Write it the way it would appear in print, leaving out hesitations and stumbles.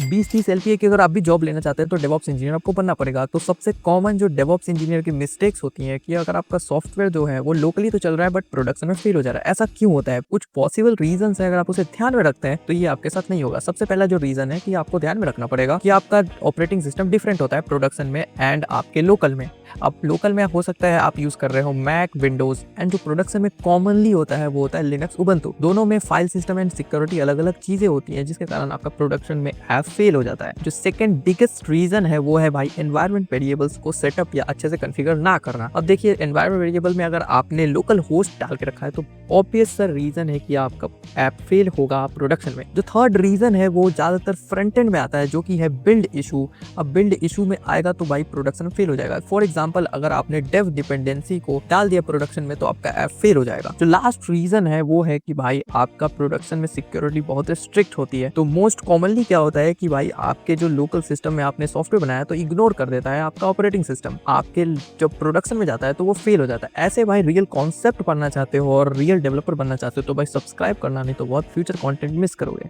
20-30 LPA की अगर आप भी जॉब लेना चाहते हैं तो डेवऑप्स इंजीनियर आपको बनना पड़ेगा। तो सबसे कॉमन जो डेवऑप्स इंजीनियर की मिस्टेक्स होती हैं कि अगर आपका सॉफ्टवेयर जो है वो लोकली तो चल रहा है बट प्रोडक्शन में फेल हो जा रहा है। ऐसा क्यों होता है? कुछ पॉसिबल रीजंस है, अगर आप उसे ध्यान में रखते हैं तो ये आपके साथ नहीं होगा। सबसे पहला जो रीजन है कि आपको ध्यान में रखना पड़ेगा कि आपका ऑपरेटिंग सिस्टम डिफरेंट होता है प्रोडक्शन में एंड आपके लोकल में। अब लोकल में हो सकता है आप यूज कर रहे हो मैक, विंडोज एंड जो प्रोडक्शन में कॉमनली होता है वो होता है लिनक्स, उबंटू। दोनों में फाइल सिस्टम एंड सिक्योरिटी अलग अलग चीजें होती हैं जिसके कारण आपका प्रोडक्शन में ऐप फेल हो जाता है। जो सेकंड बिगेस्ट रीजन है वो है भाई एनवायरमेंट वेरिएबल्स को सेटअप या अच्छे से कॉन्फ़िगर ना करना। अब देखिए एनवायरमेंट वेरिएबल में अगर आपने लोकल होस्ट डाल के रखा है तो ऑब्वियस सा रीजन है कि आपका ऐप फेल होगा प्रोडक्शन में। जो थर्ड रीजन है वो ज्यादातर फ्रंट एंड में आता है जो कि है बिल्ड इशू। अब बिल्ड इशू में आएगा तो भाई प्रोडक्शन फेल हो जाएगा। फॉर एग्जांपल अगर आपने डेव डिपेंडेंसी को डाल दिया प्रोडक्शन में तो आपका ऐप फेल हो जाएगा। जो लास्ट रीजन है वो है कि भाई आपका प्रोडक्शन में सिक्योरिटी बहुत स्ट्रिक्ट होती है। तो मोस्ट कॉमनली क्या होता है कि भाई आपके जो लोकल सिस्टम में आपने सॉफ्टवेयर बनाया तो इग्नोर कर देता है आपका ऑपरेटिंग सिस्टम, आपके जब प्रोडक्शन में जाता है तो वो फेल हो जाता है। ऐसे भाई रियल कॉन्सेप्ट पढ़ना चाहते हो और रियल डेवलपर बनना चाहते हो तो भाई सब्सक्राइब करना, नहीं तो बहुत फ्यूचर कंटेंट मिस करोगे।